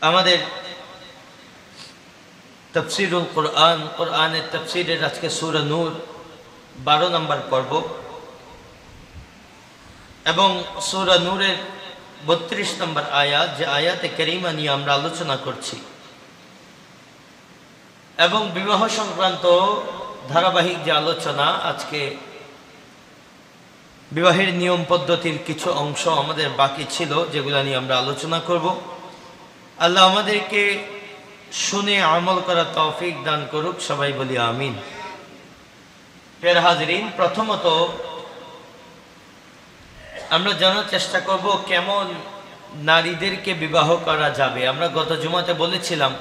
আমাদের তাফসীরুল কোরআন, কোরআনের তাফসীরের আজকে সূরা নূর 12 নম্বর পর্ব এবং সূরা নূরের 32 নম্বর আয়াত, যে আয়াতে কারিমা নিয়ে আমরা আলোচনা করছি এবং বিবাহ সংক্রান্ত ধারাবাহিক যে আলোচনা, আজকে বিবাহের নিয়ম পদ্ধতির কিছু অংশ আমাদের বাকি ছিল, যেগুলো নিয়ে আমরা আলোচনা করব। আল্লাহ আমাদেরকে শুনে আমল করার তৌফিক দান করুক, সবাই বলি আমিন। প্রিয় হাজরিন, প্রথমত আমরা জানার চেষ্টা করব কেমন নারীদেরকে বিবাহ করা যাবে। আমরা গত জুমাতে বলেছিলাম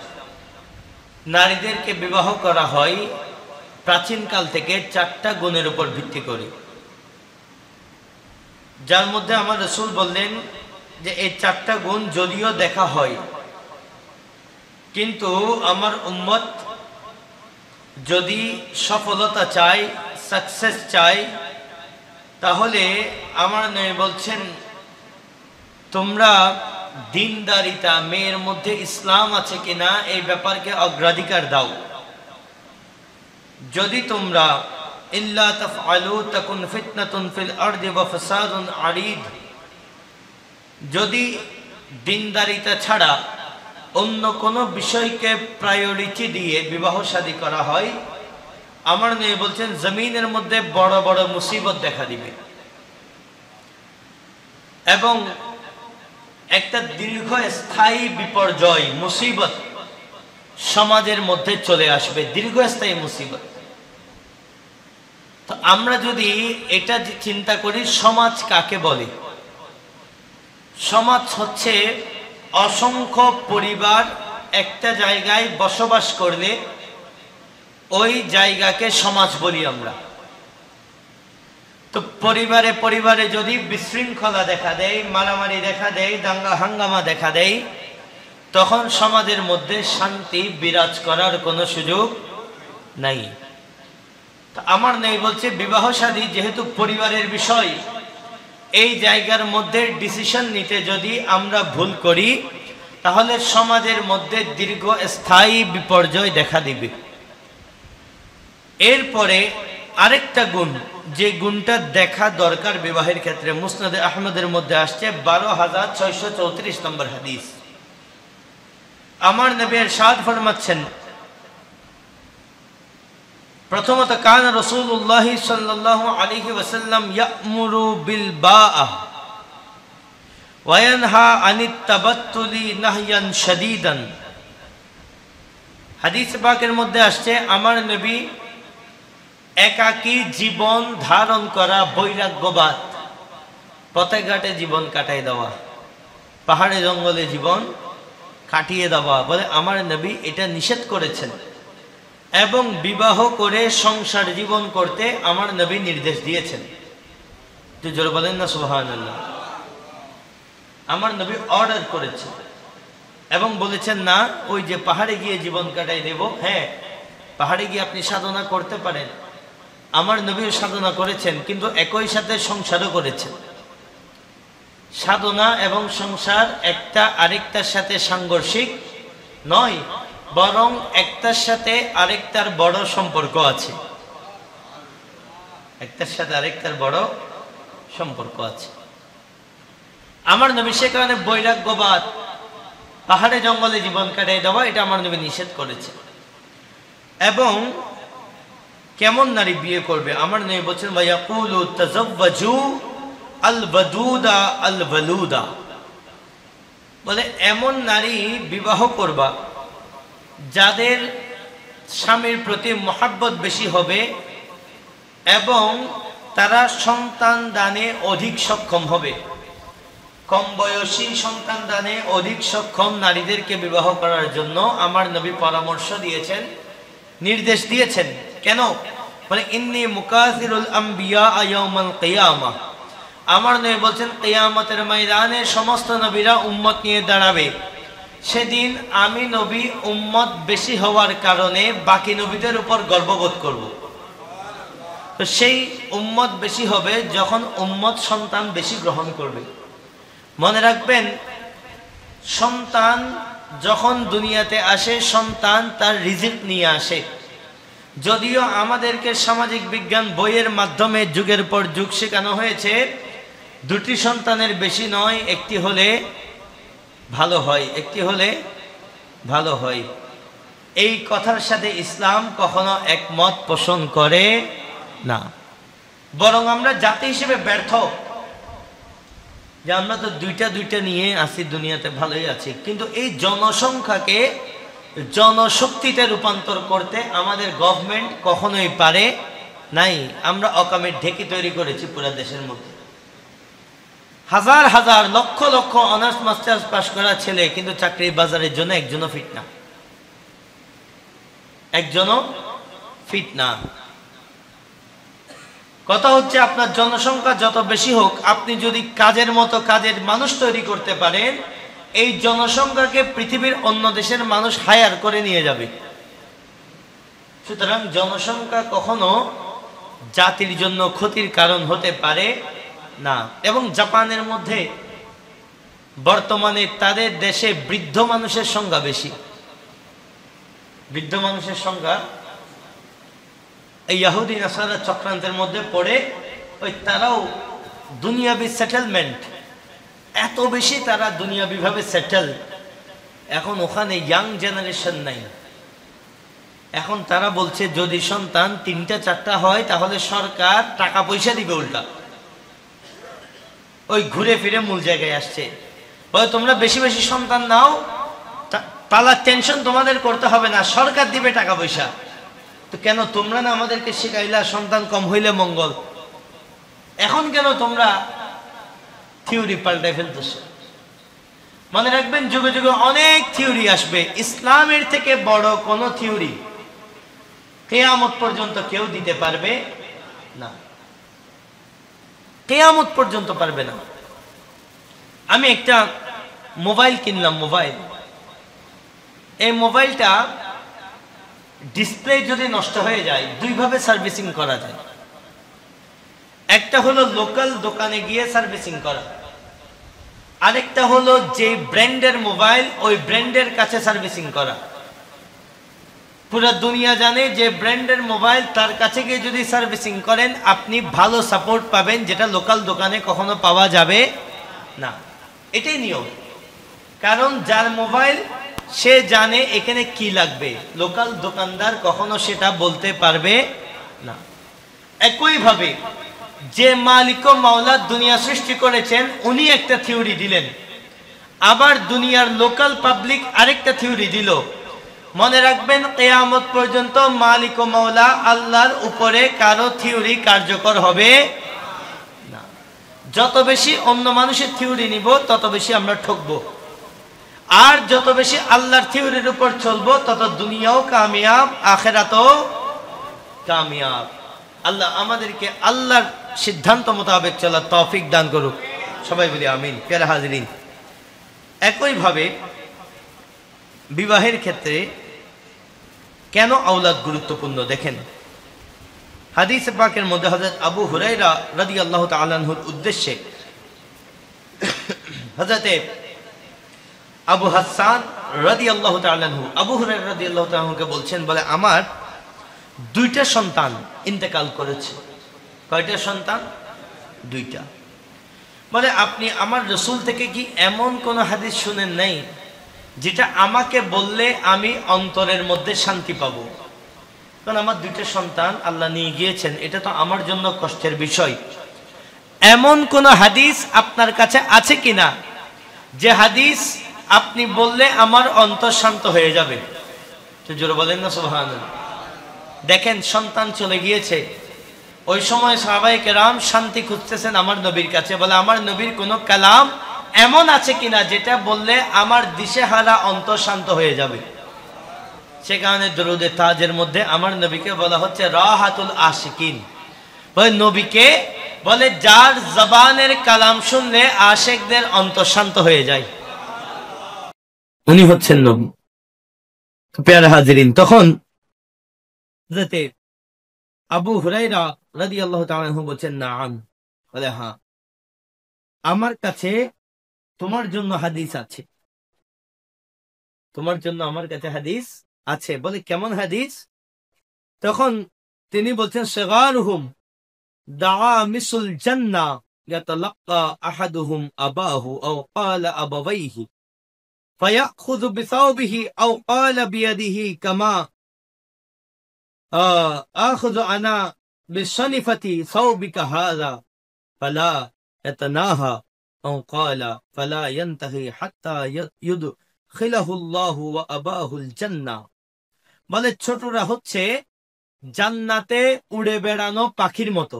নারীদেরকে বিবাহ করা হয় প্রাচীনকাল থেকে 4টা গুণের উপর ভিত্তি করে, যার মধ্যে আমার রাসূল বললেন যে এই 4টা গুণ যদিও দেখা হয়, কিন্তু আমার উম্মত যদি সফলতা চায়, সাকসেস চায়, তাহলে আমার নবী বলছেন তোমরা দিনদারিতা, মেয়ের মধ্যে ইসলাম আছে কিনা এই ব্যাপারকে অগ্রাধিকার দাও। যদি তোমরা ইল্লা তাফআলু তাকুন ফিতনাতুন ফিল আরদি ওয়া ফাসাদুন আরিদ, যদি দিনদারিতা ছাড়া অন্য কোনো বিষয়কে প্রায়োরিটি দিয়ে বিবাহ শাদী করা হয়, আমার নবী বলছেন জমিনের মধ্যে বড় বড় মুসিবত দেখা দিবে এবং একটা দীর্ঘস্থায়ী বিপর্যয়, মুসিবত সমাজের মধ্যে চলে আসবে, দীর্ঘস্থায়ী মুসিবত। তো আমরা যদি এটা চিন্তা করি, সমাজ কাকে বলে? সমাজ হচ্ছে অসংখ্য পরিবার একটা জায়গায় বসবাস করলে ওই জায়গাকে সমাজ বলি আমরা। তো পরিবারে পরিবারে যদি বিশৃঙ্খলা দেখা দেয়, মারামারি দেখা দেয়, দাঙ্গা হাঙ্গামা দেখা দেয়, তখন সমাজের মধ্যে শান্তি বিরাজ করার কোনো সুযোগ নাই। তো আমার নেই বলছে বিবাহ শাদী যেহেতু পরিবারের বিষয়, এই জায়গার মধ্যে ডিসিশন নিতে যদি আমরা ভুল করি, তাহলে সমাজের মধ্যে দীর্ঘস্থায়ী বিপর্যয় দেখা দিবে। এরপরে আরেকটা গুণ, যে গুণটা দেখা দরকার বিবাহের ক্ষেত্রে, মুসনাদে আহমদের মধ্যে আসছে 12,634 নম্বর হাদিস। আমার নবী ইরশাদ ফরমাচ্ছেন, প্রথমত কান রাসূলুল্লাহ সাল্লাল্লাহু আলাইহি ওয়াসাল্লাম ইয়া'মুরু বিল বাআহ ওয়া ইয়ানহা আনিত তাবাত্তুলি নাহয়ান শাদীদান। হাদিস পাকের মধ্যে আসছে আমার নবী একাকী জীবন ধারণ করা, বৈরাগ্যবাদ, পথে ঘাটে জীবন কাটাই দেওয়া, পাহাড়ে জঙ্গলে জীবন কাটিয়ে দেওয়া বলে আমার নবী এটা নিষেধ করেছেন এবং বিবাহ করে সংসার জীবন করতে আমার নবী নির্দেশ দিয়েছেন। তো জোরে বলেন না সুবহানাল্লাহ। আমার নবী অর্ডার করেছেন এবং বলেছেন না ওই যে পাহাড়ে গিয়ে জীবন কাটাই দেব। হ্যাঁ, পাহাড়ে গিয়ে আপনি সাধনা করতে পারেন, আমার নবী সাধনা করেছেন, কিন্তু একই সাথে সংসারও করেছেন। সাধনা এবং সংসার একটা আরেকটার সাথে সাংঘর্ষিক নয়, বরং একটার সাথে আরেকটার বড় সম্পর্ক আছে, একটার সাথে আরেকটার বড় সম্পর্ক আছে। আমার নবী সে কারণে বৈরাগ্যবাদ, পাহাড়ে জঙ্গলে জীবন কাটাই দেওয়া, এটা আমার নবী নিষেধ করেছে। এবং কেমন নারী বিয়ে করবে আমার নবী বলেছেন ওয়ায়াকুলু তাযাওয়াজু আল ওয়াদুদা আল ওয়ালুদা, বলে এমন নারী বিবাহ করবা যাদের স্বামীর প্রতি মহব্বত বেশি হবে এবং তারা সন্তান দানে অধিক সক্ষম হবে। কম বয়সী সন্তান দানে অধিক সক্ষম নারীদেরকে বিবাহ করার জন্য আমার নবী পরামর্শ দিয়েছেন, নির্দেশ দিয়েছেন। কেন? মানে ইন্নী মুকাসিরুল আম্বিয়া ইয়াউমাল কিয়ামাহ, আমার নবী বলছেন কিয়ামতের ময়দানে সমস্ত নবীরা উম্মত নিয়ে দাঁড়াবে, সেদিন আমি নবী উম্মত বেশি হওয়ার কারণে বাকি নবীদের উপর গর্ববোধ করব। তো সেই উম্মত বেশি হবে যখন উম্মত সন্তান বেশি গ্রহণ করবে। মনে রাখবেন, সন্তান যখন দুনিয়াতে আসে সন্তান তার রিজিক নিয়ে আসে। যদিও আমাদেরকে সামাজিক বিজ্ঞান বইয়ের মাধ্যমে যুগের পর যুগ শেখানো হয়েছে দুটি সন্তানের বেশি নয়, একটি হলে ভালো হয়, একটি হলে ভালো হয়। এই কথার সাথে ইসলাম কখনো একমত পোষণ করে না, বরং আমরা জাতি হিসেবে ব্যর্থ যে আমরা তো দুইটা নিয়ে আসি দুনিয়াতে, ভালোই আছি, কিন্তু এই জনসংখ্যাকে জনশক্তিতে রূপান্তর করতে আমাদের গভর্নমেন্ট কখনোই পারে নাই। আমরা অকামের ঢেকি তৈরি করেছি পুরো দেশের মধ্যে, হাজার হাজার lakh lakh honours masters pass করা ছেলে, কিন্তু চাকরির বাজারের জন্য একজনও ফিট না, একজনও ফিট না। কথা হচ্ছে আপনার জনসংখ্যা যত বেশি হোক, আপনি যদি কাজের মতো কাজের মানুষ তৈরি করতে পারেন, এই জনসংখ্যাকে পৃথিবীর অন্য দেশের মানুষ হায়ার করে নিয়ে যাবে। সুতরাং জনসংখ্যা কখনো জাতির জন্য ক্ষতির কারণ হতে পারে না। এবং জাপানের মধ্যে বর্তমানে তাদের দেশে বৃদ্ধ মানুষের সংখ্যা বেশি, বৃদ্ধ মানুষের সংখ্যা এই ইহুদি নাসারা চক্রান্তের মধ্যে পড়ে ওই তারাও দুনিয়াবি সেটেলমেন্ট, এত বেশি তারা দুনিয়াবি ভাবে সেটেল। এখন ওখানে ইয়াং জেনারেশন নাই। এখন তারা বলছে যদি সন্তান 3টা 4টা হয় তাহলে সরকার টাকা পয়সা দিবে উল্টা। ওই ঘুরে ফিরে মূল জায়গায় আসছে, বলে তোমরা বেশি বেশি সন্তান নাও, পালার টেনশন তোমাদের করতে হবে না, সরকার দিবে টাকা পয়সা। তো কেন তোমরা না আমাদেরকে শিখাইলা সন্তান কম হইলে মঙ্গল? এখন কেন তোমরা থিওরি পাল্টাই ফেলতেছ? মনে রাখবেন যুগে যুগে অনেক থিওরি আসবে, ইসলামের থেকে বড় কোন থিওরি কিয়ামত পর্যন্ত কেউ দিতে পারবে না, কিয়ামত পর্যন্ত পারবে না। আমি একটা মোবাইল কিনলাম, মোবাইল, এই মোবাইলটা ডিসপ্লে যদি নষ্ট হয়ে যায় দুইভাবে সার্ভিসিং করা যায়। একটা হলো লোকাল দোকানে গিয়ে সার্ভিসিং করা, আরেকটা হলো যে ব্র্যান্ডের মোবাইল ওই ব্র্যান্ডের কাছে সার্ভিসিং করা। পুরো দুনিয়া জানে যে ব্র্যান্ডের মোবাইল তার কাছে গিয়ে যদি সার্ভিসিং করেন আপনি ভালো সাপোর্ট পাবেন, যেটা লোকাল দোকানে কখনো পাওয়া যাবে না। এটাই নিয়ম, কারণ যার মোবাইল সে জানে এখানে কি লাগবে, লোকাল দোকানদার কখনো সেটা বলতে পারবে না। একইভাবে যে মালিক ও মাওলা দুনিয়া সৃষ্টি করেছেন উনি একটা থিওরি দিলেন, আবার দুনিয়ার লোকাল পাবলিক আরেকটা থিওরি দিল। মনে রাখবেন কিয়ামত পর্যন্ত মালিক ও মাওলা আল্লাহর উপরে কারো থিওরি কার্যকর হবে না। যত বেশি অন্য মানুষের থিওরি নিব তত বেশি আমরা ঠকবো, আর যত বেশি আল্লাহর থিওরির উপর চলবো তত দুনিয়াও কামিয়াব আখিরাতও কামিয়াব। আল্লাহ আমাদেরকে আল্লাহর সিদ্ধান্ত মোতাবেক চলার তৌফিক দান করুক, সবাই বলি আমিন। প্যারা হাজরিন, একইভাবে বিবাহের ক্ষেত্রে কেন আওলাদ গুরুত্বপূর্ণ দেখেন। হাদিস পাকের মধ্যে হযরত আবু হুরায়রা রাদিয়াল্লাহু তাআলা আনহুর উদ্দেশ্যে হযরত আবু হাসান রাদিয়াল্লাহু তাআলা আনহু আবু হুরায়রা রাদিয়াল্লাহু তাআলা আনহুকে বলছেন, বলে আমার 2টা সন্তান ইন্তেকাল করেছে। কয়টা সন্তান? 2টা। বলে আপনি আমার রাসূল থেকে কি এমন কোন হাদিস শুনেন নাই যেটা আমাকে বললে আমি অন্তরের মধ্যে শান্তি পাবো? কারণ আমার 2টা সন্তান আল্লাহ নিয়ে গিয়েছেন, এটা তো আমার জন্য কষ্টের বিষয়। এমন কোন হাদিস আপনার কাছে আছে কিনা যে হাদিস আপনি বললে আমার অন্তর শান্ত হয়ে যাবে? তো জোরে বলেন না সুবহানাল্লাহ। দেখেন সন্তান চলে গিয়েছে, ওই সময় সাহাবায়ে কেরাম শান্তি খুঁজতেছেন আমার নবীর কাছে, বলে আমার নবীর কোনো কালাম এমন আছে কিনা যেটা বললে আমার দিশেহারা অন্তর শান্ত হয়ে যাবে। সে কারণে দরুদে তাজের মধ্যে আমার নবীকে বলা হচ্ছে রাহাতুল আশিকিন। বলে নবীকে বলে যার জবানের কালাম শুনলে আশিকদের অন্তর শান্ত হয়ে যায়, উনি হচ্ছেন নবী। প্যারা হাজিরিন, তখন হযরত আবু হুরায়রা রাদিয়াল্লাহু তাআলা আনহু বলেন নাআম, বলে হ্যাঁ আমার কাছে তোমার জন্য হাদিস আছে। তোমার জন্য আমার কাছে হাদিস আছে। বলে কেমন হাদিস? তখন তিনি বলছেন সিগারুহুম দাআ মিসুল জান্নাহ ইয়াতালাক্কা আহাদুহুম আবাহু আও ক্বালা আবাওয়াইহি ফায়াখুযু বিসাওবিহি আও ক্বালা বিয়াদিহি কামা আখুযু আনা বিশনিফাতি সাওবিকা হাযা ফালা ইয়াতানাহা আও ক্বালা ফালা ইয়ানতাহি হাত্তা ইউদখিলাহু আল্লাহু ওয়া আবাহুল জান্নাহ। বলে ছোটরা হচ্ছে জান্নাতে উড়ে বেড়ানো পাখির মতো।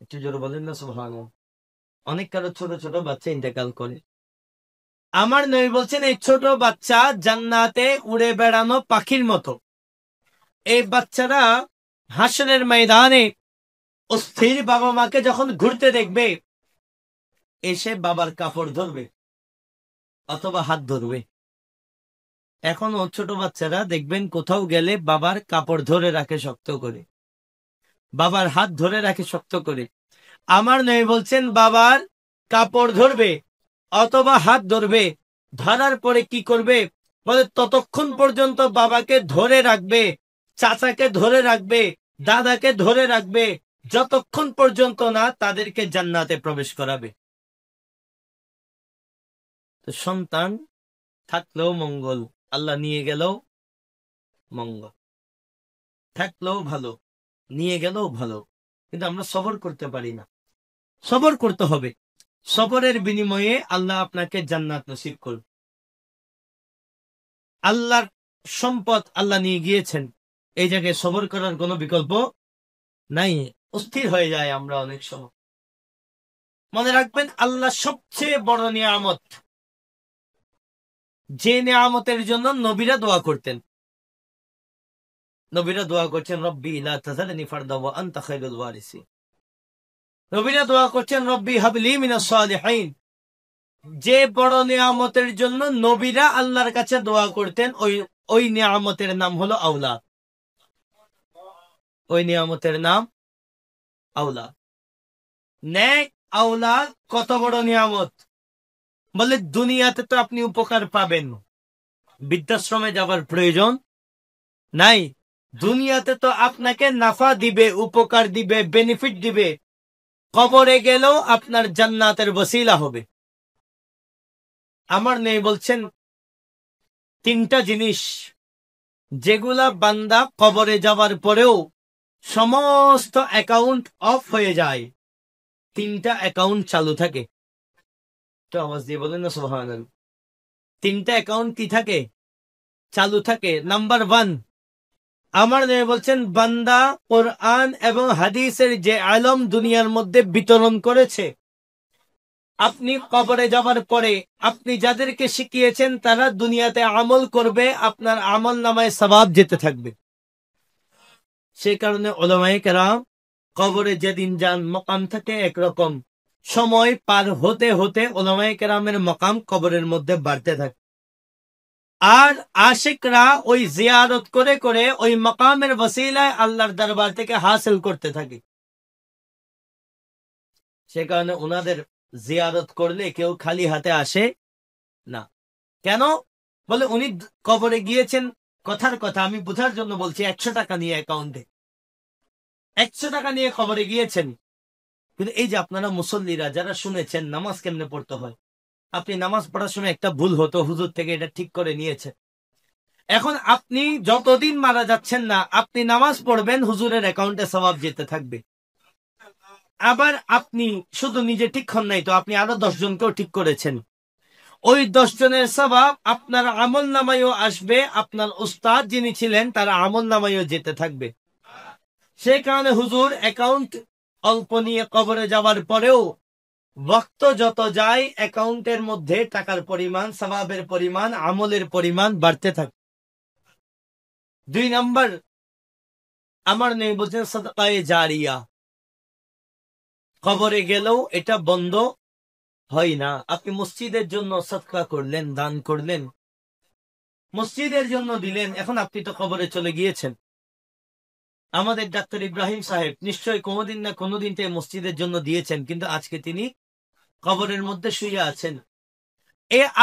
একটু জোরে বলেন না সুবহানাল্লাহ। অনেক কারো ছোট ছোট বাচ্চা ইন্তেকাল করে, আমার নবী বলছেন এই ছোট বাচ্চা জান্নাতে উড়ে বেড়ানো পাখির মতো। এই বাচ্চারা হাসরের ময়দানে অস্থির বাবা মাকে যখন ঘুরতে দেখবে, এসে বাবার কাপড় ধরবে অথবা হাত ধরবে। এখনো ছোট বাচ্চারা দেখবেন কোথাও গেলে বাবার কাপড় ধরে রাখে শক্ত করে, বাবার হাত ধরে রাখে শক্ত করে। আমার নবী বলছেন বাবার কাপড় ধরবে অথবা হাত ধরবে, ধরার পরে কি করবে? বলে ততক্ষণ পর্যন্ত বাবাকে ধরে রাখবে, চাচাকে ধরে রাখবে, দাদাকে ধরে রাখবে, যতক্ষণ পর্যন্ত না তাদেরকে জান্নাতে প্রবেশ করাবে। তো সন্তান থাকলেও মঙ্গল, আল্লাহ নিয়ে গেলেও মঙ্গল, থাকলেও ভালো, নিয়ে গেলেও ভালো, কিন্তু আমরা সবর করতে পারি না। সবর করতে হবে, সবরের বিনিময়ে আল্লাহ আপনাকে জান্নাত নসিব করবে। আল্লাহর সম্পদ আল্লাহ নিয়ে গিয়েছেন, এই জায়গায় সবর করার কোনো বিকল্প নাই, অস্থির হয়ে যায় আমরা অনেক সময়। মনে রাখবেন আল্লাহ সবচেয়ে বড় নিয়ামত, যে নিয়ামতের জন্য নবীরা দোয়া করতেন। নবীরা দোয়া করছেন রব্বি লা তাযারনি ফারদা ওয়া আনতা খায়রুল ওয়ারিসিন। নবীরা দোয়া করছেন রব্বি হাবলি মিনাস সালিহিন। যে বড় নিয়ামতের জন্য নবীরা আল্লাহর কাছে দোয়া করতেন, ওই নিয়ামতের নাম হলো আওলাদ। ওই নিয়ামতের নাম আওলাদ। নেক আওলাদ কত বড় নিয়ামত! বলে দুনিয়াতে তো আপনি উপকার পাবেন, বৃদ্ধাশ্রমে যাবার প্রয়োজন নাই। দুনিয়াতে তো আপনাকে নাফা দিবে, উপকার দিবে, বেনিফিট দিবে। কবরে গেলেও আপনার জান্নাতের ওসিলা হবে। আমার নেই বলছেন তিনটা জিনিস যেগুলা বান্দা কবরে যাওয়ার পরেও সমস্ত অ্যাকাউন্ট অফ হয়ে যায়, তিনটা অ্যাকাউন্ট চালু থাকে। তো আওয়াজ দিয়ে বলেন না সুবহানাল্লাহ। তিনটা অ্যাকাউন্ট কি থাকে? চালু থাকে। নাম্বার 1, আমার নবী বলছেন বান্দা কোরআন এবং হাদিসের যে আলম দুনিয়ার মধ্যে বিতরণ করেছে, আপনি কবরে যাবার পরে আপনি যাদেরকে শিখিয়েছেন তারা দুনিয়াতে আমল করবে, আপনার আমল নামায় সওয়াব যেতে থাকবে। সেই কারণে উলামায়ে কেরাম কবরে যেদিন যান মকাম থাকে একরকম, সময় পার হতে হতে উলামায়ে কেরামের মকাম কবরের মধ্যে বাড়তে থাকে। আর আশিকরা ওই জিয়ারত করে করে ওই মকামের ওসিলায় আল্লাহর দরবার থেকে হাসিল করতে থাকে। সে কারণে ওনাদের জিয়ারত করলে কেউ খালি হাতে আসে না। কেন? বলে উনি কবরে গিয়েছেন, কথার কথা আমি বোঝার জন্য বলছি, 100 টাকা নিয়ে অ্যাকাউন্টে 100 টাকা নিয়ে কবরে গিয়েছেন। কিন্তু এই যে আপনারা মুসল্লিরা যারা শুনেছেন নামাজ কেমনে পড়তে হয়, আপনি নামাজ পড়ার সময় একটা ভুল হতো, হুজুর থেকে এটা ঠিক করে নিয়েছে। এখন আপনি যতদিন মারা যাচ্ছেন না, আপনি নামাজ পড়বেন, হুজুরের অ্যাকাউন্টে সওয়াব যেতে থাকবে। আবার আপনি শুধু নিজে ঠিক হন নাই তো, আপনি আরো 10 জনকেও ঠিক করেছেন, ওই 10 জনের সওয়াব আপনার আমল নামায়ও আসবে, আপনার উস্তাদ যিনি ছিলেন তার আমল নামায়ও যেতে থাকবে। সেই কারণে হুজুর অ্যাকাউন্ট অল্প নিয়ে কবরে যাওয়ার পরেও ওয়াক্ত যত যায় অ্যাকাউন্টের মধ্যে টাকার পরিমাণ, সওয়াবের পরিমাণ, আমলের পরিমাণ বাড়তে থাকে। 2 নাম্বার, আমার নবী বলছেন সাদকায়ে জারিয়া। কবরে গেলেও এটা বন্ধ হয় না। আপনি মসজিদের জন্য সদকা করলেন, দান করলেন, মসজিদের জন্য দিলেন, এখন আপনি তো কবরে চলে গিয়েছেন। আমাদের ডাক্তার ইব্রাহিম সাহেব নিশ্চয়ই কোনোদিন না কোনোদিন মসজিদের জন্য দিয়েছেন, কিন্তু আজকে তিনি কবরের মধ্যে শুয়ে আছেন।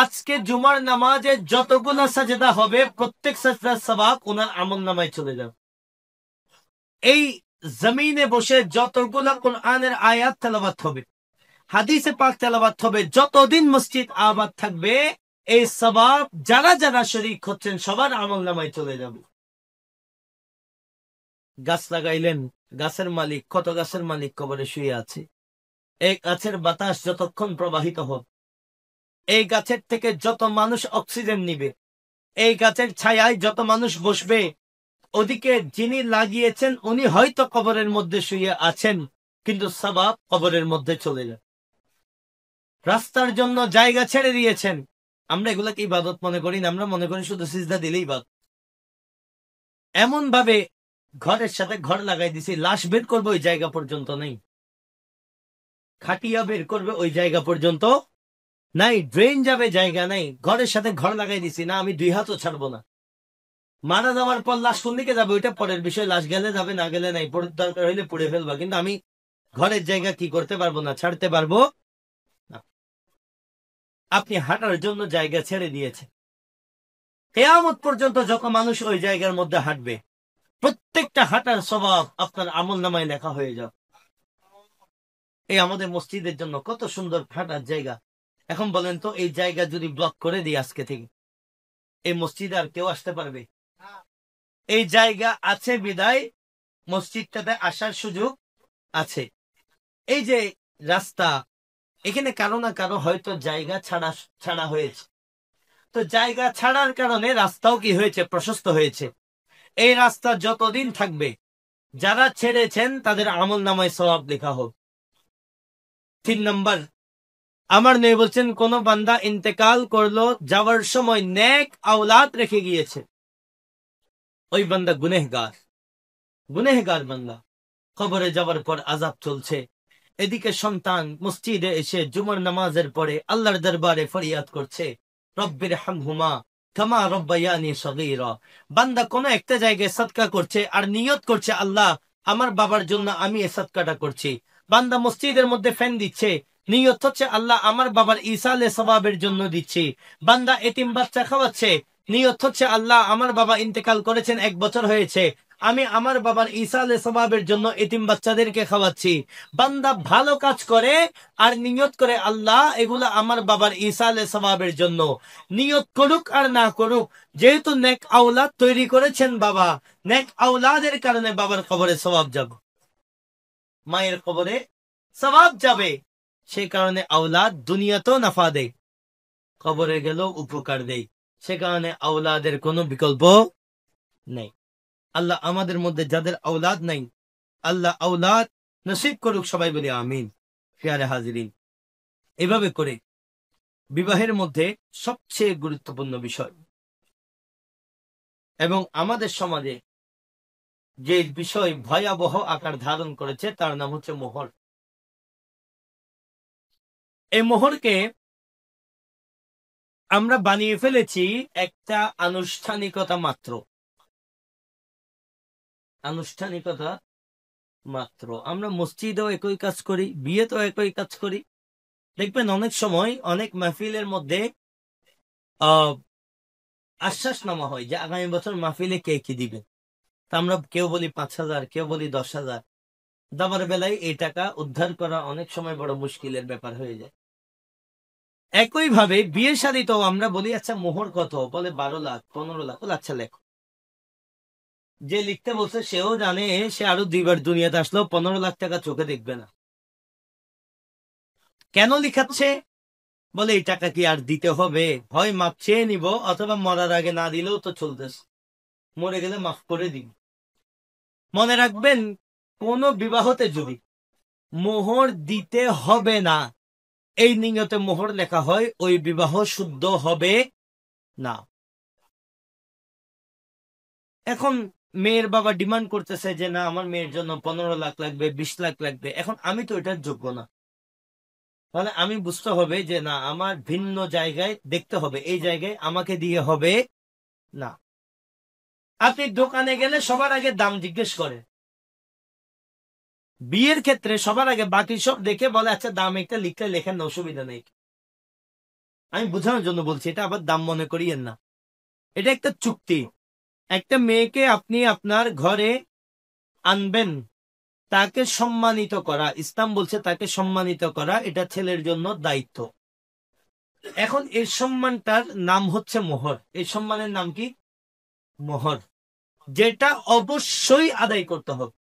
আজকে জুমার নামাজে যতগুলো সাজদা হবে প্রত্যেক সাজদার সওয়াব ওনার আমলনামায় চলে যাবে। এই জমিনে বসে যতগুলো কোরআনের আয়াত তেলাওয়াত হবে, হাদিসে পাক তেলাওয়াত হবে, যতদিন মসজিদ আবাদ থাকবে এই সওয়াব যারা যারা শরীক হচ্ছেন সবার আমলনামায় চলে যাবে। গাছ লাগাইলেন, গাছের মালিক, কত গাছের মালিক কবরে শুয়ে আছে। এই গাছের বাতাস যতক্ষণ প্রবাহিত হবে, এই গাছের থেকে যত মানুষ অক্সিজেন নিবে, এই গাছের ছায়ায় যত মানুষ বসবে, ওদিকে যিনি লাগিয়েছেন উনি হয়তো কবরের মধ্যে শুয়ে আছেন, কিন্তু সওয়াব কবরের মধ্যে চলে যায়। রাস্তার জন্য জায়গা ছেড়ে দিয়েছেন, আমরা এগুলাকে ইবাদত মনে করি না, আমরা মনে করি শুধু সিজদা দিলেই ইবাদত। এমন ভাবে ঘরের সাথে ঘর লাগাই দিছি, লাশ বের করবে ওই জায়গা পর্যন্ত নেই, খাটিয়া বের করবে ওই জায়গা পর্যন্ত নাই, ড্রেন যাবে জায়গা নাই, ঘরের সাথে ঘর লাগাই দিছি না, আমি 2 হাতও ছাড়বো না। মারা যাওয়ার পর লাশ কোন দিকে যাবে ওইটা পরের বিষয়, লাশ গেলে যাবে, না গেলে নাই, পড়ে দরকার হইলে পুড়ে ফেলবা, কিন্তু আমি ঘরের জায়গা কি করতে পারবো না, ছাড়তে পারবো না। আপনি হাঁটার জন্য জায়গা ছেড়ে দিয়েছেন, কিয়ামত পর্যন্ত যখন মানুষ ওই জায়গার মধ্যে হাঁটবে প্রত্যেকটা হাঁটার স্বভাব আপনার আমলনামায় লেখা হয়ে যাবে। এই আমাদের মসজিদের জন্য কত সুন্দর হাঁটার জায়গা। এখন বলেন তো এই জায়গা যদি ব্লক করে দিই আজকে থেকে, এই মসজিদে আর কেউ আসতে পারবে? এই জায়গা আছে বিদায় মসজিদটাতে আসার সুযোগ আছে। এই যে রাস্তা, এখানে কারো না কারো হয়তো জায়গা ছাড়া হয়েছে, তো জায়গা ছাড়ার কারণে রাস্তাও কি হয়েছে, প্রশস্ত হয়েছে। এই রাস্তা যতদিন থাকবে যারা ছেড়েছেন তাদের আমলনামায় সওয়াব লেখা হোক। 3 নম্বর, আমার নবী বলছেন কোন বান্দা ইন্তেকাল করলো, যাওয়ার সময় নেক আওলাদ রেখে গিয়েছে, ওই বান্দা গুনেহগার বান্দা, কবরে যাওয়ার পর আযাব চলছে, এদিকে সন্তান মসজিদে এসে জুমার নামাজের পরে আল্লাহর দরবারে ফরিয়াদ করছে, রব্বির হামহুমা কামা রব্বায়ানি সগীরা। বান্দা কোন একটা জায়গায় সদকা করছে আর নিয়ত করছে আল্লাহ আমার বাবার জন্য আমি এই সদকাটা করছি। বান্দা মসজিদের মধ্যে ফ্যান দিচ্ছে, নিয়ত হচ্ছে আল্লাহ আমার বাবার ইসালে সওয়াবের জন্য দিচ্ছি। বান্দা এতিম বাচ্চা খাওয়াচ্ছে, নিয়ত হচ্ছে আল্লাহ আমার বাবা ইন্তেকাল করেছেন 1 বছর হয়েছে, আমি আমার বাবার ইসালে সওয়াবের জন্য এতিম বাচ্চাদেরকে খাওয়াচ্ছি। বান্দা ভালো কাজ করে আর নিয়ত করে আল্লাহ এগুলা আমার বাবার ইসালে সওয়াবের জন্য। নিয়ত করুক আর না করুক, যেহেতু নেক আওলাদ তৈরি করেছেন বাবা, নেক আওলাদের কারণে বাবার কবরে সওয়াব যাবে, মায়ের কবরে সওয়াব যাবে। সেই কারণে আওলাদ দুনিয়াতেও নাফা দেয়, কবরে গেলেও উপকার দেয়, সে কারণে আওলাদের কোনো বিকল্প নেই। আল্লাহ আমাদের মধ্যে যাদের আওলাদ নাই আল্লাহ আওলাদ নসিব করুক, সবাই বলি আমিন। ফিয়ারে হাজিরিন, এভাবে করে বিবাহের মধ্যে সবচেয়ে গুরুত্বপূর্ণ বিষয় এবং আমাদের সমাজে যে বিষয় ভয়াবহ আকার ধারণ করেছে তার নাম হচ্ছে মোহর। এই মোহরকে আমরা বানিয়ে ফেলেছি একটা আনুষ্ঠানিকতা মাত্র, আনুষ্ঠানিকতা মাত্র। আমরা মসজিদেও একই কাজ করি, বিয়েতেও একই কাজ করি। দেখবেন অনেক সময় অনেক মাহফিলের মধ্যে আশ্বাস নামা হয় যে আগামী বছর মাহফিলে কে কি দিবে, তা আমরা কেউ বলি 5,000, কেউ বলি 10,000। দাবার বেলায় এই টাকা উদ্ধার করা অনেক সময় বড় মুশকিলের ব্যাপার হয়ে যায়। একই ভাবে বিয়ে শাদীতেও আমরা বলি আচ্ছা মোহর কত, বলে 12 লাখ 15 লাখ। আচ্ছা লেখো, যে লিখতে বলছে সেও জানে সে আরো 2বার দুনিয়াতে আসলেও 15 লাখ টাকা চোখে দেখবে না। কেন লিখাচ্ছে? বলে এই টাকা কি আর দিতে হবে, হয় মাপ চেয়ে নিব অথবা মরার আগে না দিলেও তো চলতেছে, মরে গেলে মাফ করে দিব। মনে রাখবেন কোন বিবাহতে যদি মোহর দিতে হবে না এই নিয়তে মোহর লেখা হয়, ওই বিবাহ শুদ্ধ হবে না। এখন মেয়ের বাবা ডিমান্ড করতেছে যে না আমার মেয়ের জন্য 15 লাখ লাগবে, 20 লাখ লাগবে। এখন আমি তো এটার যোগ্য না, তাহলে আমি বুঝতে হবে যে না আমার ভিন্ন জায়গায় দেখতে হবে, এই জায়গায় আমাকে দিয়ে হবে না। আপনি দোকানে গেলে সবার আগে দাম জিজ্ঞেস করেন, বিয়ের ক্ষেত্রে সবার আগে বাকি সব দেখে বলে আচ্ছা দাম একটা লিখলে লেখেন, অসুবিধা নেই। আমি বোঝানোর জন্য বলছি, এটা আবার দাম মনে করিয়েন না। এটা একটা চুক্তি। একটা মেয়েকে আপনি আপনার ঘরে আনবেন, তাকে সম্মানিত করা, ইসলাম বলছে তাকে সম্মানিত করা, এটা ছেলের জন্য দায়িত্ব। এখন এই সম্মানটার নাম হচ্ছে মোহর। এই সম্মানের নাম কি? মোহর, যেটা অবশ্যই আদায় করতে হবে।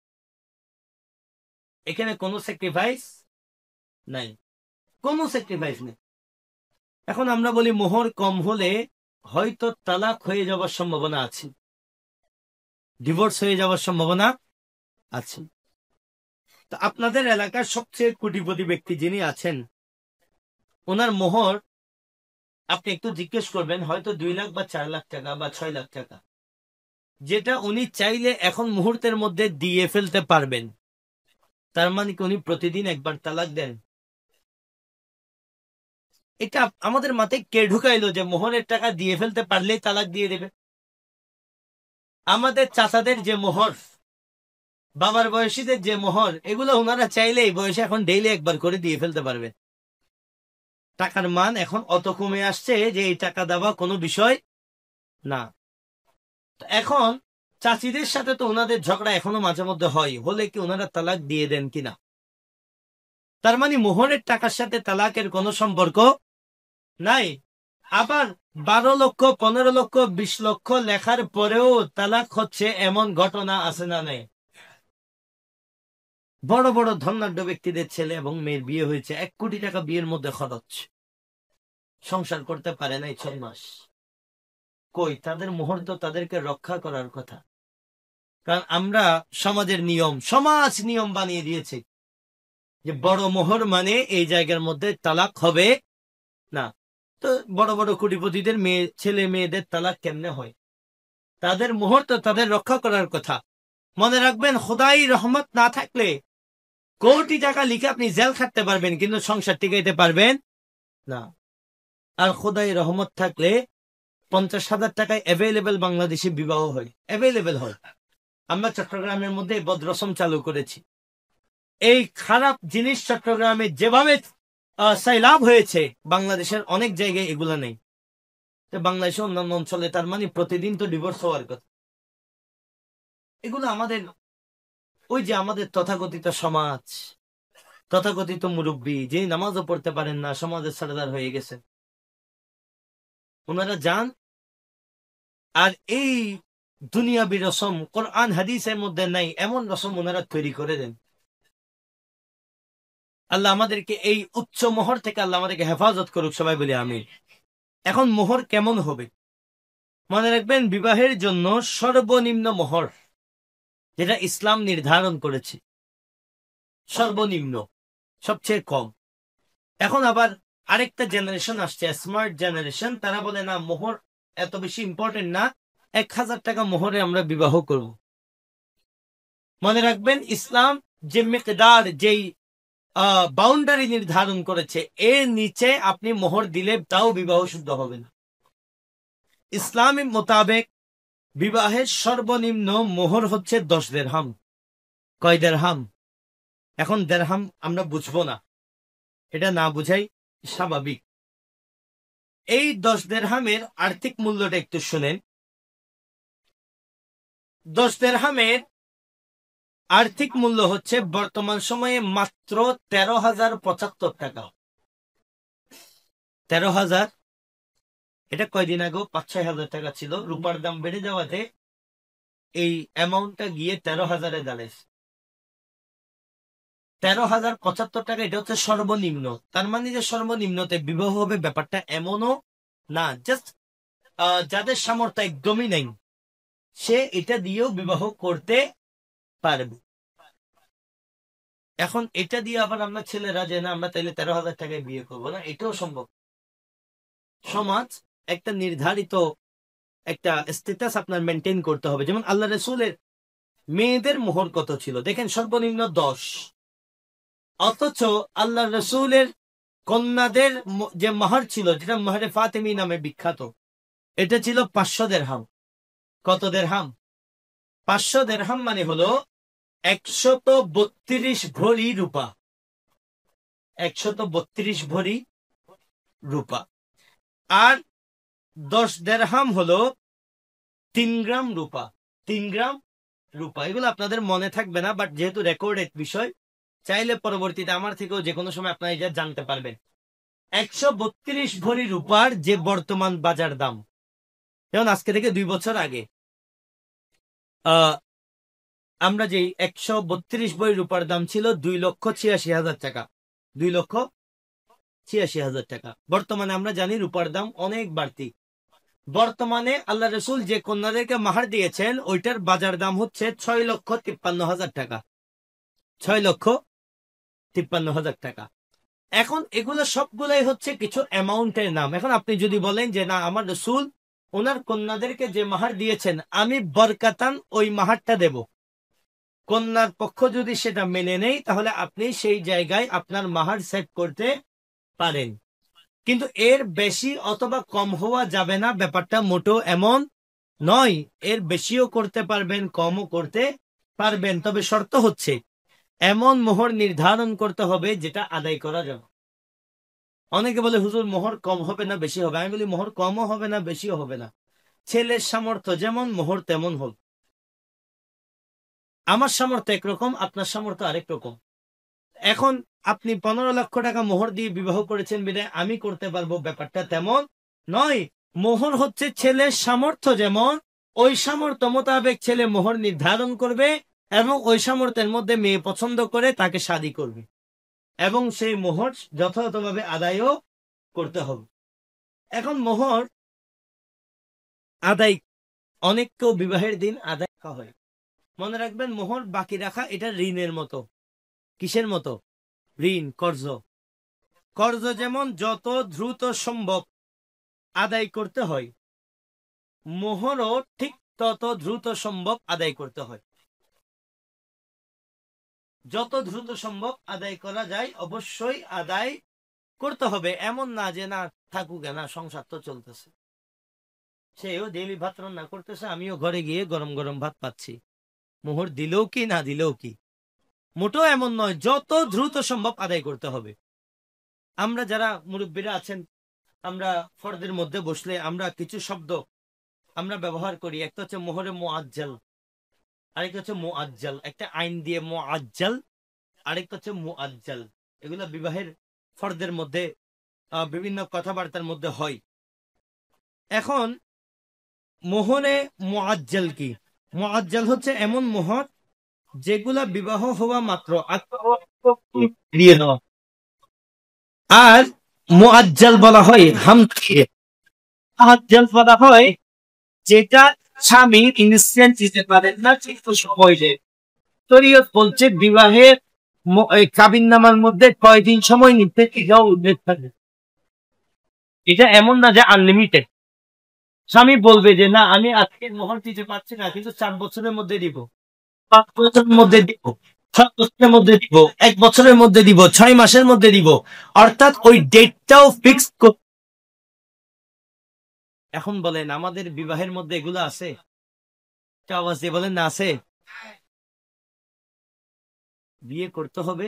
এখানে কোনো স্যাক্রিফাইস নাই, কোনো স্যাক্রিফাইস নেই। এখন আমরা বলি মোহর কম হলে হয়তো তালাক হয়ে যাওয়ার সম্ভাবনা আছে, ডিভোর্স হয়ে যাওয়ার সম্ভাবনা আছে। তো আপনাদের এলাকার সবচেয়ে কোটিপতি ব্যক্তি যিনি আছেন, ওনার মোহর আপনি একটু জিজ্ঞেস করবেন, হয়তো 2 লাখ বা 4 লাখ টাকা বা 6 লাখ টাকা, যেটা উনি চাইলে এখন মুহূর্তের মধ্যে দিয়ে ফেলতে পারবেন। তার মানে কি উনি প্রতিদিন একবার তালাক দেন? এটা আমাদের মাথায় কে ঢুকাইলো যে মোহরের টাকা দিয়ে ফেলতে পারলেই তালাক দিয়ে দেবে? আমাদের চাচাদের যে মোহর, বাবার বয়সীদের যে মোহর, এগুলো ওনারা চাইলে এই বয়সে এখন ডেইলি একবার করে দিয়ে ফেলতে পারবে। টাকার মান এখন অত কমে আসছে যে এই টাকা দেওয়া কোনো বিষয় না। এখন চাচিদের সাথে তো ওনাদের ঝগড়া এখনো মাঝে মধ্যে হয়, হলে কি ওনারা তালাক দিয়ে দেন কিনা? তার মানে মোহরের টাকার সাথে তালাকের কোনো সম্পর্ক নাই। আবার 12 লক্ষ 15 লক্ষ 20 লক্ষ লেখার পরেও তালাক হচ্ছে, এমন ঘটনা আছে না নাই? বড় বড় ধনাঢ্য ব্যক্তিদের ছেলে এবং মেয়ের বিয়ে হয়েছে, 1 কোটি টাকা বিয়ের মধ্যে খরচ, সংসার করতে পারে নাই 6 মাস। কই, তাদের মোহর তো তাদেরকে রক্ষা করার কথা। কারণ আমরা সমাজের নিয়ম, সমাজ নিয়ম বানিয়ে দিয়েছে যে বড় মোহর মানে এই জায়গার মধ্যে তালাক হবে না। তো বড় বড় কোটিপতিদের ছেলে মেয়েদের তালাক কেমনে হয়? তাদের মোহর তো তাদের রক্ষা করার কথা। মনে রাখবেন, খোদাই রহমত না থাকলে কোটি টাকা লিখে আপনি জেল খাটতে পারবেন, কিন্তু সংসার টিকাইতে পারবেন না। আর খোদাই রহমত থাকলে 50,000 টাকায় অ্যাভেলেবেল বাংলাদেশে বিবাহ হয়, অ্যাভেলেবেল হয়। আমরা চট্টগ্রামের মধ্যে বদরসম চালু করেছি। এই খারাপ জিনিস চট্টগ্রামে যেভাবে সাইলাব হয়েছে, বাংলাদেশের অনেক জায়গায় এগুলা নেই। বাংলাদেশের অন্যান্য অঞ্চলে তার মানে প্রতিদিন তো ডিভোর্স হওয়ার কথা। এগুলো আমাদের ওই যে আমাদের তথাকথিত সমাজ, তথাকথিত মুরব্বী, যে নামাজও পড়তে পারেন না, সমাজের সারদার হয়ে গেছে, ওনারা যান আর এই দুনিয়াবি রসম, কোরআন হাদিসের মধ্যে নাই এমন রসম ওনারা তৈরি করে দেন। আল্লাহ আমাদেরকে এই উচ্চ মোহর থেকে আল্লাহ আমাদেরকে হেফাজত করুক, সবাই বলি আমিন। এখন মোহর কেমন হবে? মনে রাখবেন, বিবাহের জন্য সর্বনিম্ন মোহর যেটা ইসলাম নির্ধারণ করেছে, সর্বনিম্ন, সবচেয়ে কম। এখন আবার আরেকটা জেনারেশন আসছে, স্মার্ট জেনারেশন, তারা বলে না, মোহর এত বেশি ইম্পর্টেন্ট না, 1,000 টাকা মোহরে আমরা বিবাহ করব। মনে রাখবেন, ইসলাম যে মিকদার, যেই বাউন্ডারি নির্ধারণ করেছে, এর নিচে আপনি মোহর দিলে তাও বিবাহ শুদ্ধ হবে না। ইসলামী মোতাবেক বিবাহের সর্বনিম্ন মোহর হচ্ছে 10 দিরহাম। কয় দিরহাম? এখন দিরহাম আমরা বুঝবো না, এটা না বুঝাই স্বাভাবিক। এই 10 দিরহামের আর্থিক মূল্যটা একটু শুনেন। 10 দিরহামের আর্থিক মূল্য হচ্ছে বর্তমান সময়ে মাত্র 13,075 টাকা। 13,000, এটা কয়দিন আগে 5-6 হাজার টাকা ছিল, রূপার দাম বেড়ে যাওয়াতে এই অ্যামাউন্টটা গিয়ে 13,000-এ দাঁড়াইছে। 13,075 টাকা, এটা হচ্ছে সর্বনিম্ন। তার মানে যে সর্বনিম্নতে বিবাহ হবে ব্যাপারটা এমনও না। জাস্ট যাদের সামর্থ্য একদমই নেই, সে এটা দিয়েও বিবাহ করতে পারবে। এখন এটা দিয়ে আবার আমরা ছেলেরা যে না, আমরা তাইলে 13,000 টাকায় বিয়ে করবো না, এটাও সম্ভব। সমাজ একটা নির্ধারিত একটা স্ট্যাটাস আপনার মেনটেন করতে হবে। যেমন আল্লাহ রসুলের মেয়েদের মোহর কত ছিল দেখেন, সর্বনিম্ন 10। অথচ আল্লাহ রসুলের কন্যাদের যে মোহর ছিল, যেটা মোহরে ফাতেমি নামে বিখ্যাত, এটা ছিল 500 দিরহাম। কত দিরহাম? 500 দিরহাম মানে হলো 132 ভরি রূপা। 132 ভরি রূপা। আর 10 দেরহাম হলো 3 গ্রাম রূপা। 3 গ্রাম রূপা, এগুলো আপনাদের মনে থাকবে না, বাট যেহেতু রেকর্ডেড বিষয়, চাইলে পরবর্তীতে আমার থেকেও যে কোনো সময় আপনারা এটা জানতে পারবেন। 132 ভরি রূপার যে বর্তমান বাজার দাম, যেমন আজকে থেকে 2 বছর আগে আমরা যে 132 ভরি রূপার দাম ছিল 2,86,000 টাকা, 2,86,000 টাকা। বর্তমানে আমরা জানি রূপার দাম অনেক বাড়তি। বর্তমানে আল্লাহ রসুল যে কন্যাদেরকে মাহার দিয়েছেন ওইটার বাজার দাম হচ্ছে 6,53,000 টাকা, 6,53,000 টাকা। এখন এগুলো সবগুলাই হচ্ছে কিছু অ্যামাউন্টের নাম। এখন আপনি যদি বলেন যে না, আমার রসুল ওনার কন্যাদেরকে যে মাহার দিয়েছেন আমি বরকাতান ওই মাহারটা দেব, কন্যার পক্ষ যদি সেটা মেনে নেই তাহলে আপনি সেই জায়গায় আপনার মাহার সেট করতে পারেন, কিন্তু এর বেশি অথবা কম হওয়া যাবে না। ব্যাপারটা মোটেও এমন নয়, এর বেশিও করতে পারবেন, কমও করতে পারবেন, তবে শর্ত হচ্ছে এমন মোহর নির্ধারণ করতে হবে যেটা আদায় করা যাবে। অনেকে বলে হুজুর মোহর কম হবে না বেশি হবে, আমি বলি মোহর কমও হবে না বেশিও হবে না, ছেলের সামর্থ্য যেমন মোহর তেমন হোক। আমার সামর্থ্য একরকম, আপনার সামর্থ্য আরেক রকম। এখন আপনি 15 লক্ষ টাকা মোহর দিয়ে বিবাহ করেছেন বিধায় আমি করতে পারবো, ব্যাপারটা তেমন নয়। মোহর হচ্ছে ছেলের সামর্থ্য যেমন, ওই সামর্থ্য মোতাবেক ছেলে মোহর নির্ধারণ করবে এবং ওই সামর্থ্যের মধ্যে মেয়ে পছন্দ করে তাকে শাদী করবে এবং সেই মোহর যথাযথভাবে আদায়ও করতে হবে। এখন মোহর আদায়, অনেক কেউ বিবাহের দিন আদায় হয়। মনে রাখবেন, মোহর বাকি রাখা এটা ঋণের মতো। কিসের মতো? ঋণ, কর্জ। কর্জ যেমন যত দ্রুত সম্ভব আদায় করতে হয়, মোহরও ঠিক তত দ্রুত সম্ভব আদায় করতে হয়। যত দ্রুত সম্ভব আদায় করা যায় অবশ্যই আদায় করতে হবে। এমন না যে না থাকুক, না সংসার তো চলতেছে, সেও ডেইলি ভাত রান্না করতেছে, আমিও ঘরে গিয়ে গরম গরম ভাত পাচ্ছি, মোহর দিলেও কি না দিলেও কি, মোটেও এমন নয়। যত দ্রুত সম্ভব আদায় করতে হবে। আমরা যারা মুরব্বীরা আছেন, আমরা ফরদের মধ্যে বসলে আমরা কিছু শব্দ আমরা ব্যবহার করি। একটা হচ্ছে মোহরে মুআজ্জাল, আরেকটা হচ্ছে মুআজ্জাল। একটা আইন দিয়ে মুআজ্জাল, আরেকটা হচ্ছে মুআজ্জাল। এগুলো বিবাহের ফরদের মধ্যে বিভিন্ন কথাবার্তার মধ্যে হয়। এখন মোহরে মুআজ্জাল কি? মুআজ্জাল হচ্ছে এমন মোহর যেগুলা বিবাহ হওয়া মাত্র দিয়ে দেওয়া। আর মুআজ্জাল বলা হয় হামকে, মুআজ্জাল বলা হয় যেটা স্বামী ইনস্ট্যান্ট দিতে পারেন না, ঠিক সময়। শরীয়ত বলছে বিবাহের কাবিননামার মধ্যে কয়দিন সময় নিতে, এটাও উল্লেখ থাকে। এটা এমন না যে আনলিমিটেড। স্বামী বলবে যে না আমি আজকে মোহর দিতে পারছি না, কিন্তু 4 বছরের মধ্যে দিব, 5 বছরের মধ্যে দিব, 6 বছরের মধ্যে দিব, 1 বছরের মধ্যে দিব, 6 মাসের মধ্যে দিব, অর্থাৎ ওই ডেটটাও ফিক্স। এখন বলেন আমাদের বিবাহের মধ্যে এগুলো আছে? আওয়াজ দিয়ে বলেন না আছে। বিয়ে করতে হবে,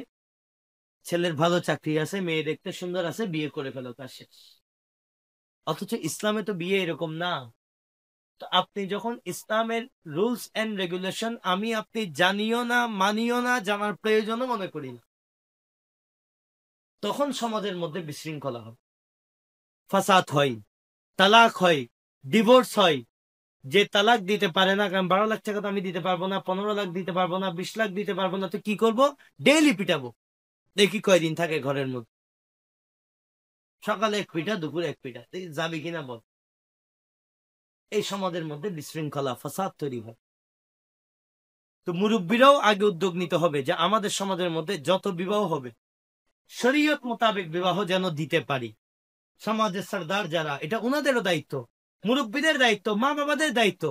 ছেলের ভালো চাকরি আছে, মেয়ে দেখতে সুন্দর আছে, বিয়ে করে ফেলো, তার শেষ। অথচ ইসলামে তো বিয়ে এরকম না। তো আপনি যখন ইসলামের রুলস এন্ড রেগুলেশন আমি আপনি জানিও না, মানিও না, জানার প্রয়োজনও মনে করি না, তখন সমাজের মধ্যে বিশৃঙ্খলা হয়, ফাসাদ হয়, তালাক হয়, ডিভোর্স হয়। যে তালাক দিতে পারে না, কারণ 12 লাখ টাকা তো আমি দিতে পারবো না, 15 লাখ দিতে পারবো না, 20 লাখ দিতে পারবো না, তো কি করবো? ডেইলি পিটাবো, দেখি কয়দিন থাকে ঘরের মধ্যে। সকালে 1 পিঠা, দুপুরে 1 পিঠা, যাবি কিনা বল। এই সমাজের মধ্যে বিশৃঙ্খলা, ফাসাদ তৈরি হয়। তো মুরব্বীরাও আগে উদ্যোগ নিতে হবে যে আমাদের সমাজের মধ্যে যত বিবাহ হবে শরীয়ত মোতাবেক বিবাহ যেন দিতে পারি। সমাজের সরদার যারা, এটা ওনাদেরও দায়িত্ব, মুরব্বীদের দায়িত্ব, মা বাবাদের দায়িত্ব,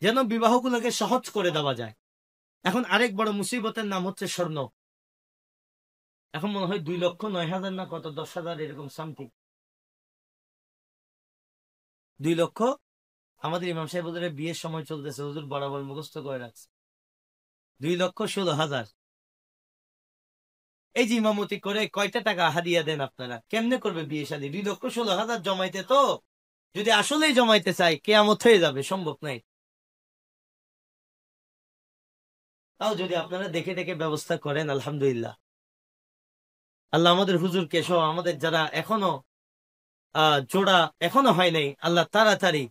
যেন বিবাহগুলোকে সহজ করে দেওয়া যায়। এখন আরেক বড় মুসিবতের নাম হচ্ছে স্বর্ণ। এখন মনে হয় 2,09,000 না কত, 10,000 এরকম সামথিং। 2 লক্ষ। আমাদের ইমাম সাহেব হুজুরের বিয়ের সময় চলতেছে, হুজুর বরাবর মুখস্থ করে রাখছে 2,16,000। এই যে ইমামতি করে কয়টা টাকা হাদিয়া দেন আপনারা? কেমনে করবে বিয়ে শাদী? 2,16,000 জমাইতে তো, যদি আসলেই জমাইতে চাই কেয়ামত হয়ে যাবে, সম্ভব নাই। তাও যদি আপনারা দেখে দেখে ব্যবস্থা করেন, আলহামদুলিল্লাহ। আল্লাহ আমাদের হুজুরকে সহ আমাদের যারা এখনো জোড়া এখনো হয় নাই, আল্লাহ তাড়াতাড়ি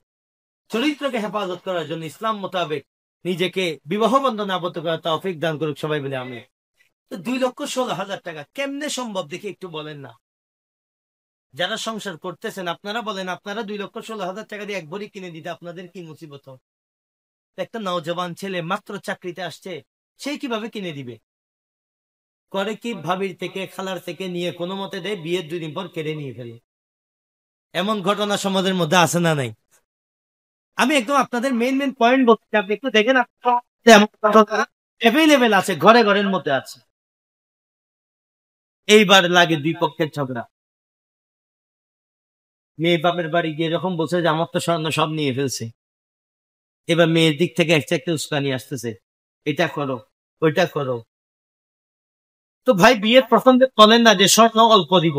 চরিত্রকে হেফাজত করার জন্য ইসলাম মোতাবেক নিজেকে বিবাহ বন্ধনে আবদ্ধ করার তৌফিক দান করুক সবাই মিলে, আমি। তো 2,16,000 টাকা কেমনে সম্ভব দেখি একটু বলেন না। যারা সংসার করতেছেন আপনারা বলেন, আপনারা 2,16,000 টাকা দিয়ে এক ভরি কিনে দিতে আপনাদের কি মুসিবত? একটা নওজওয়ান ছেলে মাত্র চাকরিতে আসছে, সে কিভাবে কিনে দিবে? করে কি, ভাবির থেকে খালার থেকে নিয়ে কোনো মতে দেয়, বিয়ের 2 দিন পর কেড়ে নিয়ে ফেলে। এমন ঘটনা সমাজের মধ্যে আছে না নাই? আমি একদম আপনাদের মেইন মেইন পয়েন্ট বলছি, আপনি একটু দেখেন। অ্যাভেলেবেল আছে, ঘরে ঘরের মধ্যে আছে। এইবার লাগে 2 পক্ষের ঝগড়া। মেয়ে বাপের বাড়ি গিয়ে যখন বলছে যে আমার তো স্বর্ণ সব নিয়ে ফেলছে, এবার মেয়ের দিক থেকে একটা একটা উস্কানি আসতেছে, এটা করো ওইটা করো। তো ভাই বিয়ের প্রথম বলেন না যে স্বর্ণ অল্প দিব,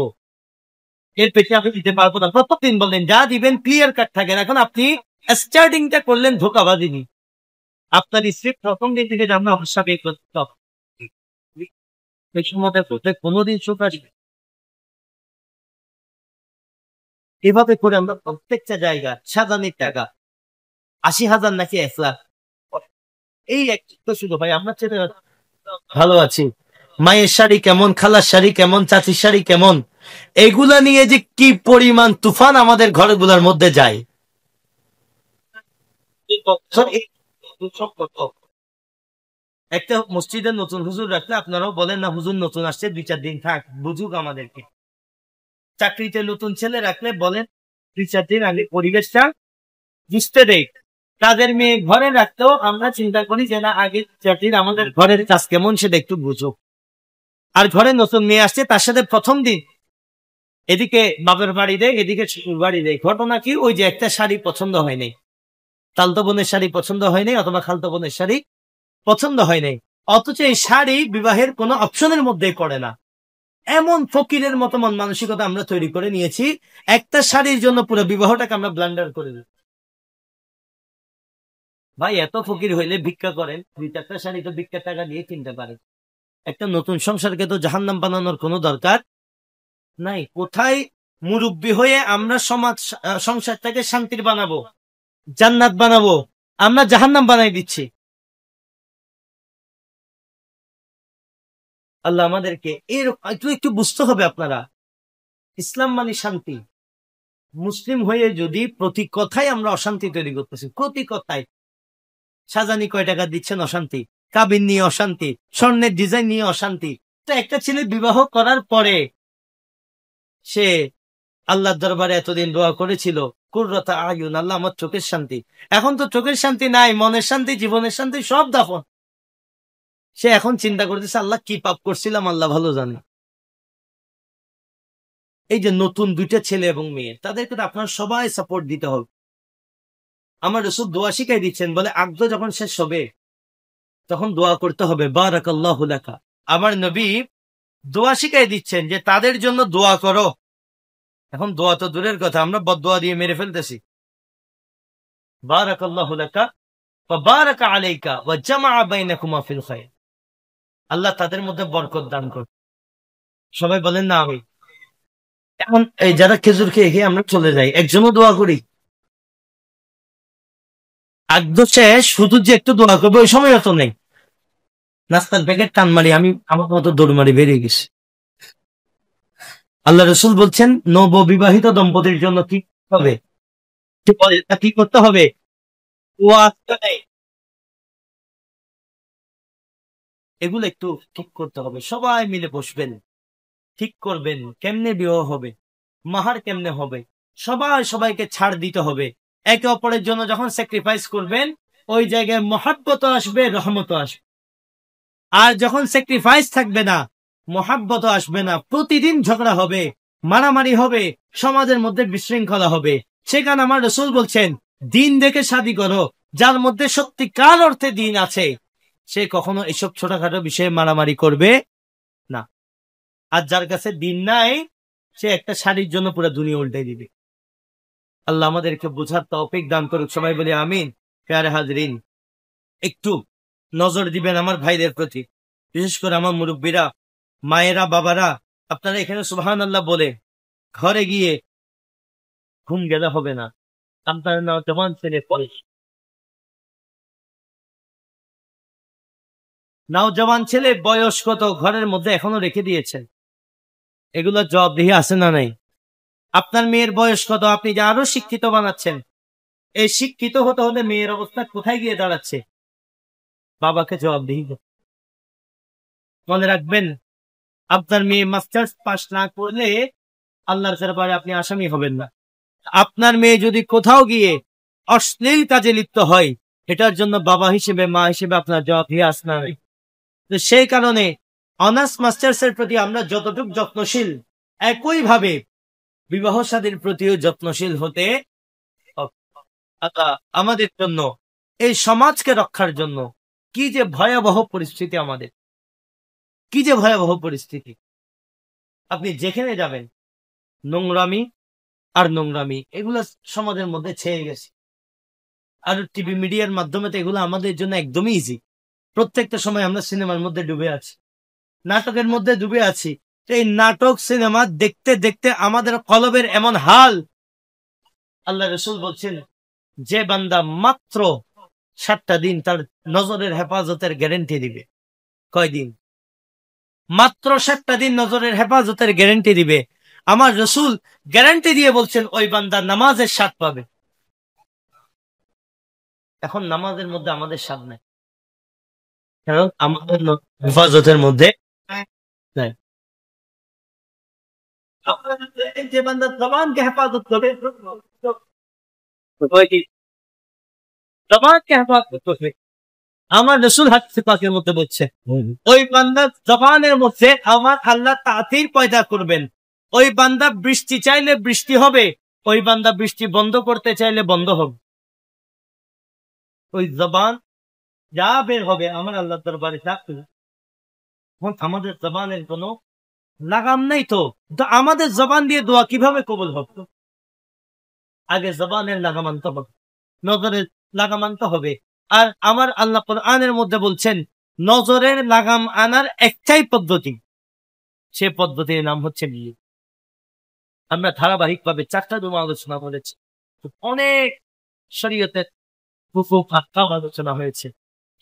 এর পেছনে আপনি দিতে পারবো না, প্রত্যেকদিন বললেন যা দিবেন ক্লিয়ার কাট থাকেন। এখন আপনি স্টার্টিংটা করলেন ধোকাবাজি। আপনার স্ত্রী প্রথম দিন থেকে জানলে অবস্থা বের করতে হবে, এই সময়টা করতে কোনোদিন সুখ আসবে? এভাবে করে আমরা প্রত্যেকটা জায়গা সাজানির টাকা 80,000 নাকি 1,00,000, এই একটা শুধু ভাই আমরা ছেলে ভালো আছি, মায়ের শাড়ি কেমন, খালার শাড়ি কেমন, চাচির শাড়ি কেমন, এগুলা নিয়ে যে কি পরিমাণ তুফান আমাদের ঘরগুলোর মধ্যে যায়। একটা মসজিদে নতুন হুজুর রাখলে আপনারাও বলেন না হুজুর নতুন আসছে 2-4 দিন থাক, বুঝুক আমাদেরকে। চাকরিতে নতুন ছেলে রাখলে বলেন 2-4 দিন আগে পরিবেশটা বুঝতে দেয়। তাদের মেয়ে ঘরে রাখতেও আমরা চিন্তা করি যে না, আগে চাকরির আমাদের ঘরের কাজ কেমন সেটা একটু বুঝুক। আর ঘরে নতুন মেয়ে আসছে, তার সাথে প্রথম দিন এদিকে বাপের বাড়ি দেয়, এদিকে শ্বশুর বাড়ি দেয়। ঘটনা কি, ওই যে একটা শাড়ি পছন্দ হয় নাই, তালতো বোনের শাড়ি পছন্দ হয় নাই, অথবা খালতো বোনের শাড়ি পছন্দ হয় নাই, অথচ এই শাড়ি বিবাহের কোনো অপশনের মধ্যে পড়ে না। এমন ফকিরের মতো মন মানসিকতা আমরা তৈরি করে নিয়েছি, একটা শাড়ির জন্য পুরো বিবাহটাকে আমরা ব্লান্ডার করে দিই। ভাই এত ফকির হইলে ভিক্ষা করেন, 2-4টা শাড়ি তো ভিক্ষার টাকা দিয়ে কিনতে পারে। একটা নতুন সংসারকে তো জাহান্নাম বানানোর কোনো দরকার নাই। কোথায় মুরব্বী হয়ে আমরা সমাজ সংসারটাকে শান্তির বানাবো, জান্নাত বানাবো, আমরা জাহান্নাম বানাই দিচ্ছি। আল্লাহ আমাদেরকে এর একটু বুঝতে হবে। আপনারা, ইসলাম মানে শান্তি। মুসলিম হয়ে যদি প্রতি কথায় আমরা অশান্তি তৈরি করতেছি, প্রতি কথায় সাজানি কয় টাকা দিচ্ছেন অশান্তি, কাবিন নিয়ে অশান্তি, স্বর্ণের ডিজাইন নিয়ে অশান্তি। তো একটা ছেলে বিবাহ করার পরে সে আল্লাহর দরবারে এতদিন দোয়া করেছিল কুররাতা আয়ুন, আল্লাহ আমার চোখের শান্তি। এখন তো চোখের শান্তি নাই, মনের শান্তি, জীবনের শান্তি সব দাফন। সে এখন চিন্তা করতেছে আল্লাহ কি পাপ করছিলাম, আল্লাহ ভালো জানে। এই যে নতুন 2টা ছেলে এবং মেয়ে, তাদেরকে তো আপনার সবাই সাপোর্ট দিতে হবে। আমার রাসূল দোয়া শিখাই দিচ্ছেন, বলে আকদ যখন শেষ হবে তখন দোয়া করতে হবে বারাকাল্লাহু লাকা। আমার নবী দোয়া শিখাই দিচ্ছেন যে তাদের জন্য দোয়া করো। এখন দোয়া তো দূরের কথা, আমরা বদদোয়া দিয়ে মেরে ফেলতেছি। বারাকাল্লাহু লাকা ওয়া বারাকা আলাইকা ওয়া জামাআ বাইনাকুমা ফিল খায়র। আল্লাহ তাদের মধ্যে বরকত দান করুন। সবাই বলেন না আমি। এখন এই যারা খেজুর খেয়ে খেয়ে আমরা চলে যাই, একজনও দোয়া করি? আকদ শেষ, শুধু যে একটু দোয়া করবো ওই সময় তো নেই। নাস্তার প্যাকেট টান মারি, আমি আমার মতো দৌড় মারি বেরিয়ে গেছি। আল্লাহ রসুল বলছেন নববিবাহিত দম্পতির জন্য কি হবে, কি করতে হবে? এগুলো একটু ঠিক করতে হবে। সবাই মিলে বসবেন, ঠিক করবেন কেমনে বিবাহ হবে, মাহার কেমনে হবে, সবাই সবাইকে ছাড় দিতে হবে। একে অপরের জন্য যখন স্যাক্রিফাইস করবেন ওই জায়গায় মহাব্বত আসবে, রহমত আসবে। আর যখন স্যাক্রিফাইস থাকবে না, মহাব্বত আসবে না, প্রতিদিন ঝগড়া হবে, মারামারি হবে, সমাজের মধ্যে বিশৃঙ্খলা হবে। সেখানে আমার রসুল বলছেন দিন দেখে শাদী করো, যার মধ্যে সত্যিকার অর্থে দিন আছে, সে কখনো এসব ছোটখাটো বিষয়ে মারামারি করবে না। আর যার কাছে দিন নাই সে একটা শাড়ির জন্য পুরো দুনিয়া উল্টাই দিবে। আল্লাহ আমাদেরকে বোঝার তৌফিক দান করুক, সবাই বলি আমিন। প্যারে হাজরিন, একটু নজর দিবেন আমার ভাইদের প্রতি, বিশেষ করে আমার মুরব্বীরা, মায়েরা, বাবারা। আপনারা এখানে সুবহানাল্লাহ বলে ঘরে গিয়ে ঘুম গেলে হবে না। আপনার নওজওয়ান ছেলে নওজওয়ান ছেলে বয়স কত ঘরের মধ্যে এখনো রেখে দিয়েছেন, এগুলো জবাবদিহি আছে না নাই? আপনার মেয়ের বয়স কত, আপনি যে আরো শিক্ষিত বানাচ্ছেন, এই শিক্ষিত হতে হলে মেয়ের অবস্থা কোথায় গিয়ে দাঁড়াচ্ছে? বাবাকে জবাবদিহি মনে রাখবেন, আপনার মেয়ে মাস্টার্স পাস না করলে আল্লাহর দরবারে আপনি আসামি হবেন না। আপনার মেয়ে যদি কোথাও গিয়ে অশ্লীল কাজে লিপ্ত হয়, এটার জন্য বাবা হিসেবে, মা হিসেবে আপনার জবাবদিহি আছে না? তো সেই কারণে অনার্স মাস্টার্স এর প্রতি আমরা যতটুকু যত্নশীল, একইভাবে বিবাহ শাদীর প্রতিও যত্নশীল হতে হবে। আমাদের জন্য, এই সমাজকে রক্ষার জন্য কি যে ভয়াবহ পরিস্থিতি, আমাদের কি যে ভয়াবহ পরিস্থিতি। আপনি যেখানে যাবেন নোংরামি আর নোংরামি, এগুলো সমাজের মধ্যে ছেয়ে গেছে। আর টিভি মিডিয়ার মাধ্যমে তো এগুলো আমাদের জন্য একদমই ইজি। প্রত্যেকটা সময় আমরা সিনেমার মধ্যে ডুবে আছি, নাটকের মধ্যে ডুবে আছি। এই নাটক সিনেমা দেখতে দেখতে আমাদের কলবের এমন হাল, আল্লাহ রসুল বলছেন যে বান্দা মাত্র 7টা দিন তার নজরের হেফাজতের গ্যারেন্টি দিবে। কয়দিন? মাত্র 7টা দিন নজরের হেফাজতের গ্যারেন্টি দিবে। আমার রসুল গ্যারান্টি দিয়ে বলছেন ওই বান্দা নামাজের স্বাদ পাবে। এখন নামাজের মধ্যে আমাদের স্বাদ নাই, কারণ আমাদের হেফাজতের মধ্যে নাই। যে বান্দা জবানকে হেফাজত করবে, জবানকে হেফাজত করবে, আমার রসুল হাদিস পাকের মধ্যে বলছে ওই বান্দা জবানের মধ্যে আমার আল্লাহ তাআতির পয়দা করবেন। ওই বান্দা বৃষ্টি চাইলে বৃষ্টি হবে, ওই বান্দা বৃষ্টি বন্ধ করতে চাইলে বন্ধ হবে। ওই জবান যা বের হবে আমার আল্লাহ দরবারে আমাদের জবানের কোনো লাগাম নেই। তো আমাদের জবান দিয়ে দোয়া কিভাবে কবুল হবে? আগে জবানের লাগাম আনতে হবে, নজরের লাগাম আনতে হবে। আর আমার আল্লাহ কোরআনের মধ্যে বলছেন নজরের লাগাম আনার একটাই পদ্ধতি, সে পদ্ধতির নাম হচ্ছে বিয়ে। আমরা ধারাবাহিকভাবে 4টা জুমা আলোচনা করেছি, অনেক শরীয়তের আলোচনা হয়েছে।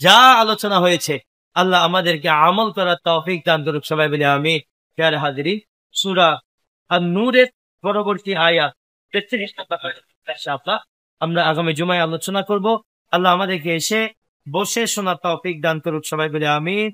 যা আলোচনা হয়েছে আল্লাহ আমাদেরকে আমল করার তৌফিক দান করুক, সবাই বলে আমিন। প্যারে হাজিরিন, সূরা আন-নূরের পরবর্তী আয়াত 33 নম্বর আমরা আগামী জুমায় আলোচনা করব। আল্লাহ আমাদেরকে এসে বসে শোনার তৌফিক দান করুক, সবাই বলে আমিন।